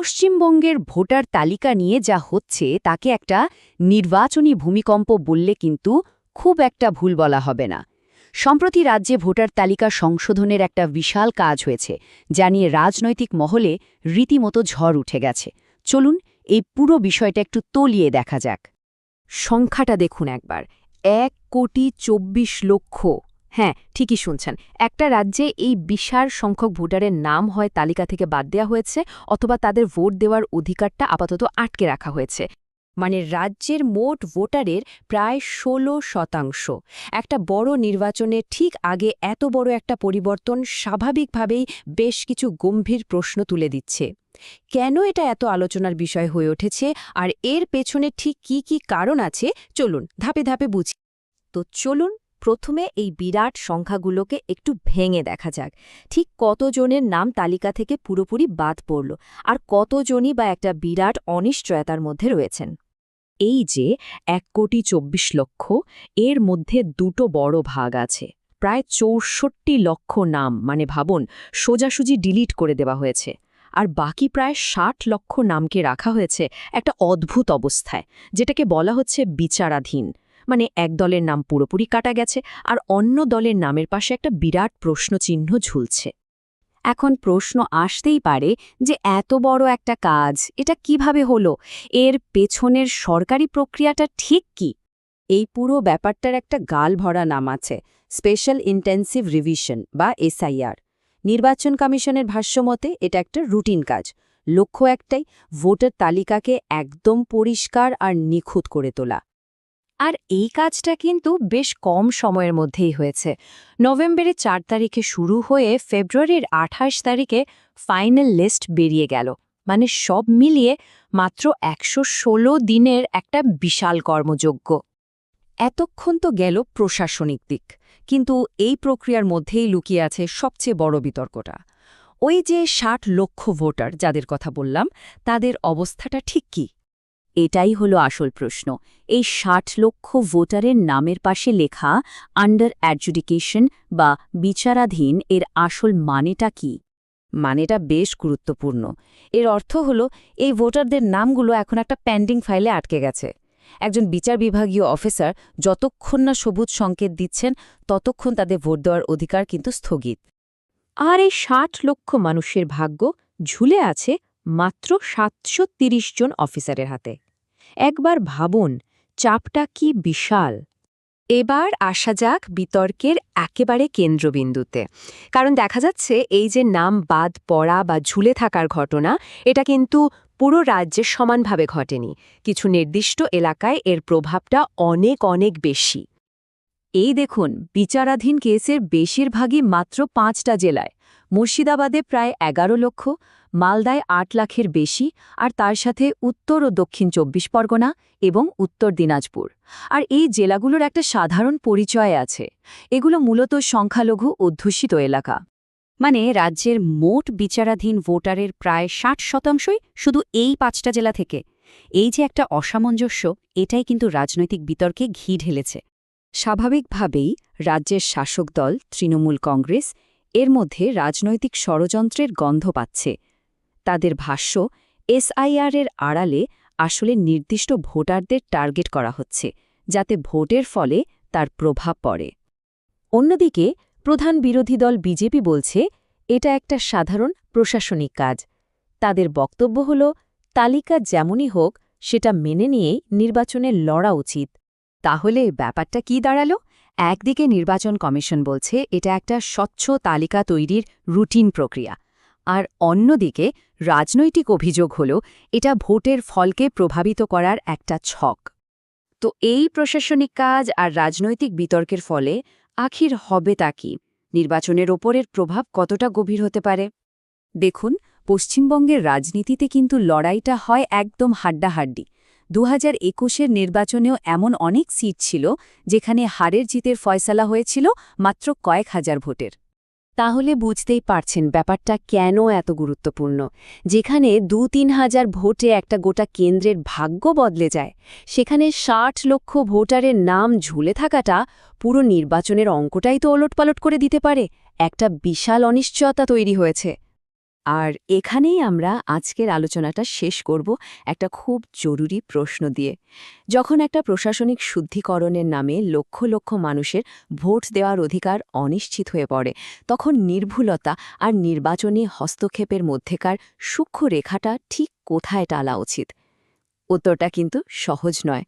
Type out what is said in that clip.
পশ্চিমবঙ্গের ভোটার তালিকা নিয়ে যা হচ্ছে তাকে একটা নির্বাচনী ভূমিকম্প বললে কিন্তু খুব একটা ভুল বলা হবে না। সম্প্রতি রাজ্যে ভোটার তালিকা সংশোধনের একটা বিশাল কাজ হয়েছে, যা নিয়ে রাজনৈতিক মহলে রীতিমতো ঝড় উঠে গেছে। চলুন এই পুরো বিষয়টা একটু তলিয়ে দেখা যাক। সংখ্যাটা দেখুন একবার, ১,২৪,০০,০০০। হ্যাঁ, ঠিকই শুনছেন। একটা রাজ্যে এই বিশাল সংখ্যক ভোটারের নাম হয় তালিকা থেকে বাদ দেওয়া হয়েছে, অথবা তাদের ভোট দেওয়ার অধিকারটা আপাতত আটকে রাখা হয়েছে। মানে রাজ্যের মোট ভোটারের প্রায় ১৬%। একটা বড় নির্বাচনের ঠিক আগে এত বড় একটা পরিবর্তন স্বাভাবিকভাবেই বেশ কিছু গম্ভীর প্রশ্ন তুলে দিচ্ছে। কেন এটা এত আলোচনার বিষয় হয়ে উঠেছে, আর এর পেছনে ঠিক কি কারণ আছে, চলুন ধাপে ধাপে বুঝি। তো চলুন প্রথমে এই বিরাট সংখ্যাগুলোকে একটু ভেঙে দেখা যাক। ঠিক কতজনের নাম তালিকা থেকে পুরোপুরি বাদ পড়ল, আর কতজনই বা একটা বিরাট অনিশ্চয়তার মধ্যে রয়েছেন। এই যে ১,২৪,০০,০০০, এর মধ্যে দুটো বড় ভাগ আছে। প্রায় ৬৪ লক্ষ নাম, মানে ভাবুন, সোজাসুজি ডিলিট করে দেওয়া হয়েছে। আর বাকি প্রায় ৬০ লক্ষ নামকে রাখা হয়েছে একটা অদ্ভুত অবস্থায়, যেটাকে বলা হচ্ছে বিচারাধীন। মানে এক দলের নাম পুরোপুরি কাটা গেছে, আর অন্য দলের নামের পাশে একটা বিরাট প্রশ্নচিহ্ন ঝুলছে। এখন প্রশ্ন আসতেই পারে যে এত বড় একটা কাজ এটা কিভাবে হলো, এর পেছনের সরকারি প্রক্রিয়াটা ঠিক কি? এই পুরো ব্যাপারটার একটা গাল ভরা নাম আছে, স্পেশাল ইন্টেন্সিভ রিভিশন বা এসআইআর। নির্বাচন কমিশনের ভাষ্যমতে এটা একটা রুটিন কাজ। লক্ষ্য একটাই, ভোটার তালিকাকে একদম পরিষ্কার আর নিখুঁত করে তোলা। আর এই কাজটা কিন্তু বেশ কম সময়ের মধ্যেই হয়েছে। নভেম্বরের ৪ তারিখে শুরু হয়ে ফেব্রুয়ারির ২৮ তারিখে ফাইনাল লিস্ট বেরিয়ে গেল। মানে সব মিলিয়ে মাত্র ১১৬ দিনের একটা বিশাল কর্মযজ্ঞ। এতক্ষণ তো গেল প্রশাসনিক দিক, কিন্তু এই প্রক্রিয়ার মধ্যেই লুকিয়ে আছে সবচেয়ে বড় বিতর্কটা। ওই যে ৬০ লক্ষ ভোটার যাদের কথা বললাম, তাদের অবস্থাটা ঠিক কি? এটাই হলো আসল প্রশ্ন। এই ৬০ লক্ষ ভোটারের নামের পাশে লেখা আন্ডার অ্যাডজুডিকেশন বা বিচারাধীন, এর আসল মানেটা কি? মানেটা বেশ গুরুত্বপূর্ণ। এর অর্থ হলো এই ভোটারদের নামগুলো এখন একটা পেন্ডিং ফাইলে আটকে গেছে। একজন বিচার বিভাগীয় অফিসার যতক্ষণ না সবুজ সংকেত দিচ্ছেন, ততক্ষণ তাদের ভোট দেওয়ার অধিকার কিন্তু স্থগিত। আর এই ৬০ লক্ষ মানুষের ভাগ্য ঝুলে আছে মাত্র ৭৩০ জন অফিসারের হাতে। একবার ভাবুন, চাপটা কি বিশাল। এবার আসা যাক বিতর্কের একেবারে কেন্দ্রবিন্দুতে। কারণ দেখা যাচ্ছে এই যে নাম বাদ পড়া বা ঝুলে থাকার ঘটনা, এটা কিন্তু পুরো রাজ্যে সমানভাবে ঘটেনি। কিছু নির্দিষ্ট এলাকায় এর প্রভাবটা অনেক অনেক বেশি। এই দেখুন, বিচারাধীন কেসের বেশিরভাগই মাত্র ৫টা জেলায়। মুর্শিদাবাদে প্রায় ১১ লক্ষ, মালদায় ৮ লাখের বেশি, আর তার সাথে উত্তর ও দক্ষিণ ২৪ পরগনা এবং উত্তর দিনাজপুর। আর এই জেলাগুলোর একটা সাধারণ পরিচয় আছে, এগুলো মূলত সংখ্যালঘু অধ্যুষিত এলাকা। মানে রাজ্যের মোট বিচারাধীন ভোটারের প্রায় ৬০% শুধু এই ৫টা জেলা থেকে। এই যে একটা অসামঞ্জস্য, এটাই কিন্তু রাজনৈতিক বিতর্কে ঘি ঢেলেছে। স্বাভাবিকভাবেই রাজ্যের শাসক দল তৃণমূল কংগ্রেস এর মধ্যে রাজনৈতিক ষড়যন্ত্রের গন্ধ পাচ্ছে। তাদের ভাষ্য, এসআইআর-এর আড়ালে আসলে নির্দিষ্ট ভোটারদের টার্গেট করা হচ্ছে, যাতে ভোটের ফলে তার প্রভাব পড়ে। অন্যদিকে প্রধান বিরোধী দল বিজেপি বলছে এটা একটা সাধারণ প্রশাসনিক কাজ। তাদের বক্তব্য হল, তালিকা যেমনই হোক সেটা মেনে নিয়েই নির্বাচনে লড়া উচিত। তাহলে ব্যাপারটা কি দাঁড়ালো? একদিকে নির্বাচন কমিশন বলছে এটা একটা স্বচ্ছ তালিকা তৈরির রুটিন প্রক্রিয়া, আর অন্যদিকে রাজনৈতিক অভিযোগ হল এটা ভোটের ফলকে প্রভাবিত করার একটা ছক। তো এই প্রশাসনিক কাজ আর রাজনৈতিক বিতর্কের ফলে আখির হবে তা কি? নির্বাচনের ওপরের প্রভাব কতটা গভীর হতে পারে? দেখুন, পশ্চিমবঙ্গের রাজনীতিতে কিন্তু লড়াইটা হয় একদম হাড্ডাহাড্ডি। ২০২১-এর নির্বাচনেও এমন অনেক সিট ছিল যেখানে হারের জিতের ফয়সালা হয়েছিল মাত্র কয়েক হাজার ভোটের। তাহলে বুঝতেই পারছেন ব্যাপারটা কেন এত গুরুত্বপূর্ণ। যেখানে ২-৩ হাজার ভোটে একটা গোটা কেন্দ্রের ভাগ্য বদলে যায়, সেখানে ৬০ লক্ষ ভোটারের নাম ঝুলে থাকাটা পুরো নির্বাচনের অঙ্কটাই তো ওলটপালট করে দিতে পারে। একটা বিশাল অনিশ্চয়তা তৈরি হয়েছে। আর এখানেই আমরা আজকের আলোচনাটা শেষ করব একটা খুব জরুরি প্রশ্ন দিয়ে। যখন একটা প্রশাসনিক শুদ্ধিকরণের নামে লক্ষ লক্ষ মানুষের ভোট দেওয়ার অধিকার অনিশ্চিত হয়ে পড়ে, তখন নির্ভুলতা আর নির্বাচনী হস্তক্ষেপের মধ্যেকার সূক্ষ্ম রেখাটা ঠিক কোথায় টালা উচিত? উত্তরটা কিন্তু সহজ নয়।